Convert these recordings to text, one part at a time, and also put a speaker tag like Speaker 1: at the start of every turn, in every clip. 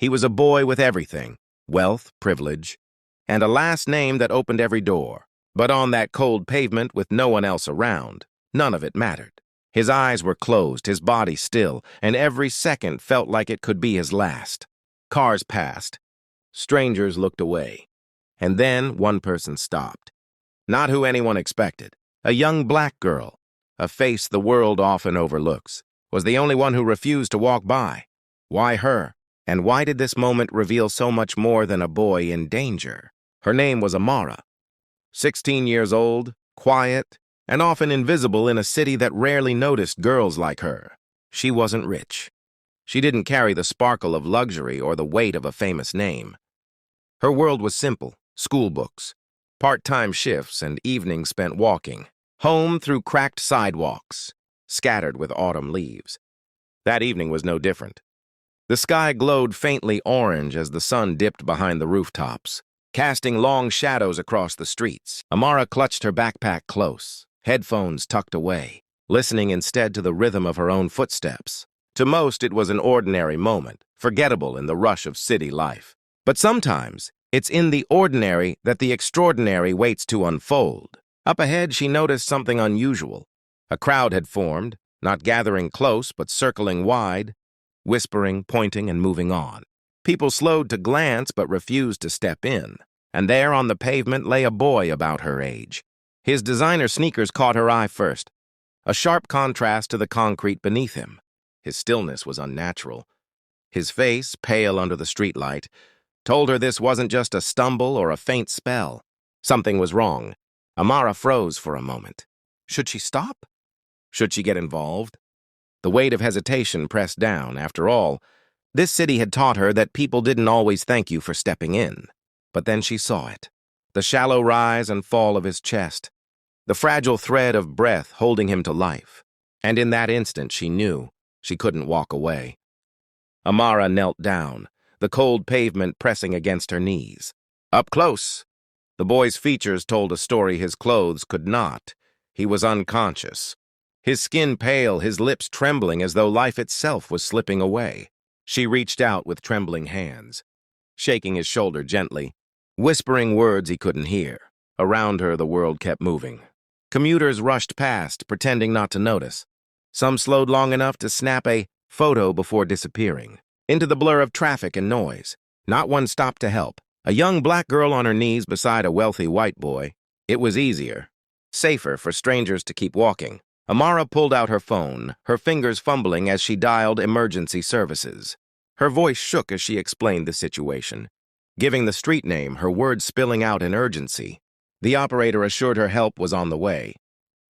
Speaker 1: He was a boy with everything: wealth, privilege, and a last name that opened every door. But on that cold pavement with no one else around, none of it mattered. His eyes were closed, his body still, and every second felt like it could be his last. Cars passed. Strangers looked away. And then one person stopped. Not who anyone expected. A young black girl, a face the world often overlooks, was the only one who refused to walk by. Why her? And why did this moment reveal so much more than a boy in danger? Her name was Amara. 16 years old, quiet, and often invisible in a city that rarely noticed girls like her. She wasn't rich. She didn't carry the sparkle of luxury or the weight of a famous name. Her world was simple: school books, part-time shifts, and evenings spent walking, home through cracked sidewalks, scattered with autumn leaves. That evening was no different. The sky glowed faintly orange as the sun dipped behind the rooftops, casting long shadows across the streets. Amara clutched her backpack close, headphones tucked away, listening instead to the rhythm of her own footsteps. To most, it was an ordinary moment, forgettable in the rush of city life. But sometimes, it's in the ordinary that the extraordinary waits to unfold. Up ahead, she noticed something unusual. A crowd had formed, not gathering close, but circling wide, whispering, pointing, and moving on. People slowed to glance but refused to step in. And there on the pavement lay a boy about her age. His designer sneakers caught her eye first, a sharp contrast to the concrete beneath him. His stillness was unnatural. His face, pale under the streetlight, told her this wasn't just a stumble or a faint spell. Something was wrong. Amara froze for a moment. Should she stop? Should she get involved? The weight of hesitation pressed down. After all, this city had taught her that people didn't always thank you for stepping in. But then she saw it. The shallow rise and fall of his chest. The fragile thread of breath holding him to life. And in that instant she knew she couldn't walk away. Amara knelt down, the cold pavement pressing against her knees. Up close. The boy's features told a story his clothes could not. He was unconscious. His skin pale, his lips trembling as though life itself was slipping away. She reached out with trembling hands, shaking his shoulder gently, whispering words he couldn't hear. Around her, the world kept moving. Commuters rushed past, pretending not to notice. Some slowed long enough to snap a photo before disappearing into the blur of traffic and noise. Not one stopped to help. A young black girl on her knees beside a wealthy white boy. It was easier, safer for strangers to keep walking. Amara pulled out her phone, her fingers fumbling as she dialed emergency services. Her voice shook as she explained the situation, giving the street name, her words spilling out in urgency. The operator assured her help was on the way.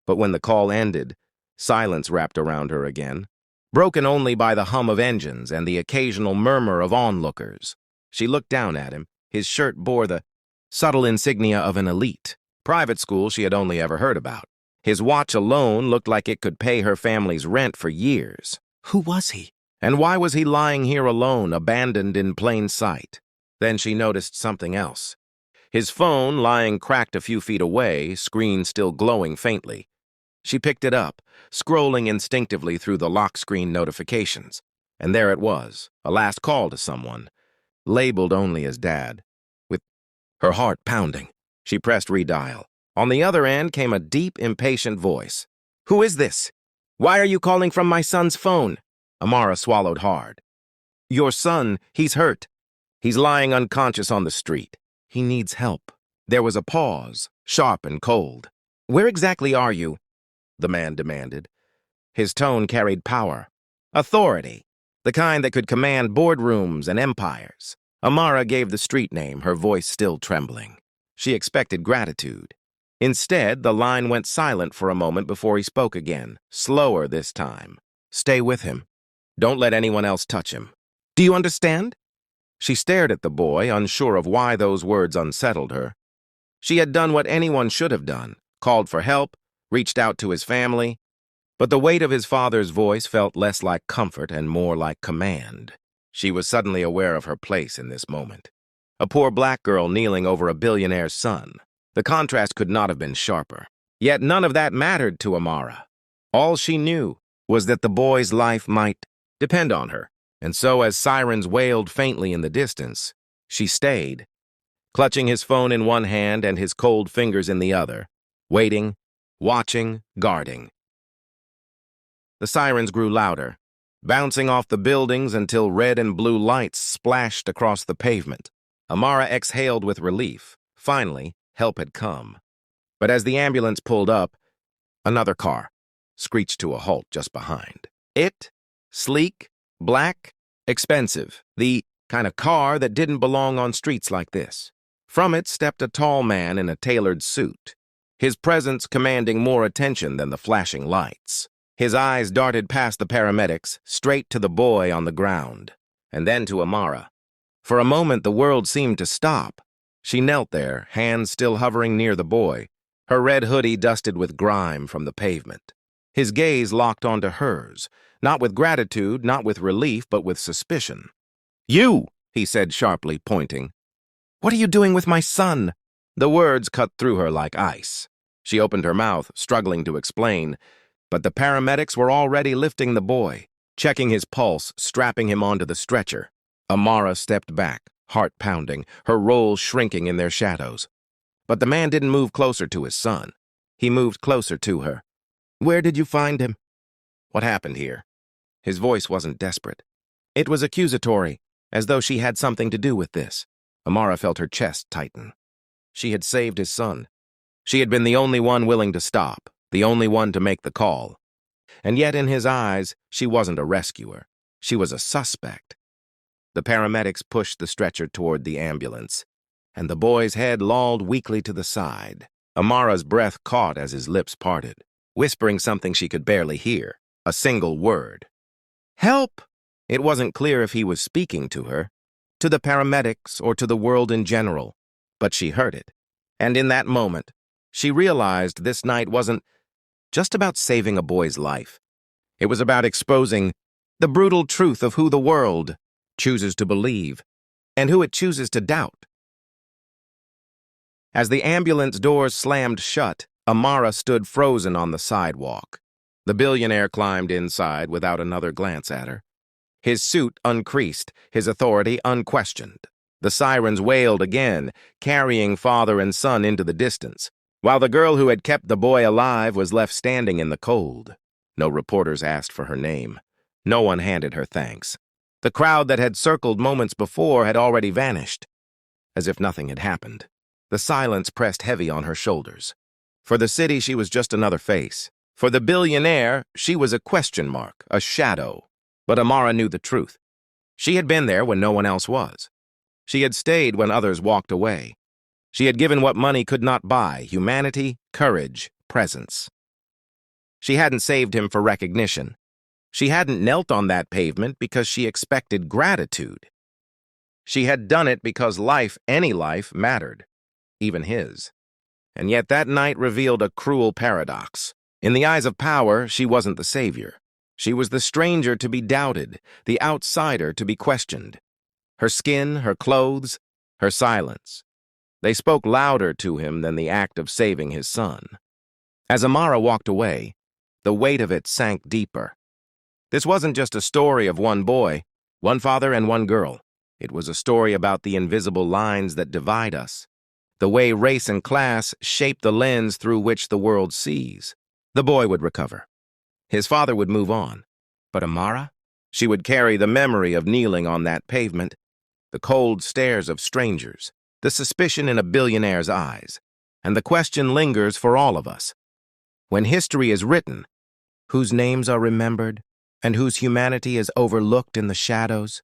Speaker 1: But when the call ended, silence wrapped around her again, broken only by the hum of engines and the occasional murmur of onlookers. She looked down at him. His shirt bore the subtle insignia of an elite private school she had only ever heard about. His watch alone looked like it could pay her family's rent for years. Who was he? And why was he lying here alone, abandoned in plain sight? Then she noticed something else. His phone, lying cracked a few feet away, screen still glowing faintly. She picked it up, scrolling instinctively through the lock screen notifications. And there it was, a last call to someone, labeled only as Dad. With her heart pounding, she pressed redial. On the other end came a deep, impatient voice. "Who is this? Why are you calling from my son's phone?" Amara swallowed hard. "Your son, he's hurt. He's lying unconscious on the street. He needs help." There was a pause, sharp and cold. "Where exactly are you?" the man demanded. His tone carried power, authority, the kind that could command boardrooms and empires. Amara gave the street name, her voice still trembling. She expected gratitude. Instead, the line went silent for a moment before he spoke again, slower this time. "Stay with him. Don't let anyone else touch him. Do you understand?" She stared at the boy, unsure of why those words unsettled her. She had done what anyone should have done, called for help, reached out to his family. But the weight of his father's voice felt less like comfort and more like command. She was suddenly aware of her place in this moment. A poor black girl kneeling over a billionaire's son. The contrast could not have been sharper. Yet none of that mattered to Amara. All she knew was that the boy's life might depend on her. And so, as sirens wailed faintly in the distance, she stayed, clutching his phone in one hand and his cold fingers in the other, waiting, watching, guarding. The sirens grew louder, bouncing off the buildings until red and blue lights splashed across the pavement. Amara exhaled with relief. Finally, help had come. But as the ambulance pulled up, another car screeched to a halt just behind. It, sleek, black, expensive, the kind of car that didn't belong on streets like this. From it stepped a tall man in a tailored suit, his presence commanding more attention than the flashing lights. His eyes darted past the paramedics, straight to the boy on the ground, and then to Amara. For a moment, the world seemed to stop. She knelt there, hands still hovering near the boy, her red hoodie dusted with grime from the pavement. His gaze locked onto hers, not with gratitude, not with relief, but with suspicion. "You!" he said sharply, pointing. "What are you doing with my son?" The words cut through her like ice. She opened her mouth, struggling to explain, but the paramedics were already lifting the boy, checking his pulse, strapping him onto the stretcher. Amara stepped back, heart pounding, her roll shrinking in their shadows. But the man didn't move closer to his son. He moved closer to her. "Where did you find him?" "What happened here?" His voice wasn't desperate. It was accusatory, as though she had something to do with this. Amara felt her chest tighten. She had saved his son. She had been the only one willing to stop, the only one to make the call. And yet in his eyes, she wasn't a rescuer. She was a suspect. The paramedics pushed the stretcher toward the ambulance, and the boy's head lolled weakly to the side. Amara's breath caught as his lips parted, whispering something she could barely hear, a single word. "Help!" It wasn't clear if he was speaking to her, to the paramedics, or to the world in general, but she heard it. And in that moment, she realized this night wasn't just about saving a boy's life. It was about exposing the brutal truth of who the world chooses to believe and who it chooses to doubt. As the ambulance doors slammed shut, Amara stood frozen on the sidewalk. The billionaire climbed inside without another glance at her. His suit uncreased, his authority unquestioned. The sirens wailed again, carrying father and son into the distance, while the girl who had kept the boy alive was left standing in the cold. No reporters asked for her name. No one handed her thanks. The crowd that had circled moments before had already vanished, as if nothing had happened. The silence pressed heavy on her shoulders. For the city, she was just another face. For the billionaire, she was a question mark, a shadow. But Amara knew the truth. She had been there when no one else was. She had stayed when others walked away. She had given what money could not buy: humanity, courage, presence. She hadn't saved him for recognition. She hadn't knelt on that pavement because she expected gratitude. She had done it because life, any life, mattered, even his. And yet that night revealed a cruel paradox. In the eyes of power, she wasn't the savior. She was the stranger to be doubted, the outsider to be questioned. Her skin, her clothes, her silence. They spoke louder to him than the act of saving his son. As Amara walked away, the weight of it sank deeper. This wasn't just a story of one boy, one father and one girl. It was a story about the invisible lines that divide us, the way race and class shape the lens through which the world sees. The boy would recover. His father would move on. But Amara? She would carry the memory of kneeling on that pavement, the cold stares of strangers, the suspicion in a billionaire's eyes, and the question lingers for all of us. When history is written, whose names are remembered and whose humanity is overlooked in the shadows?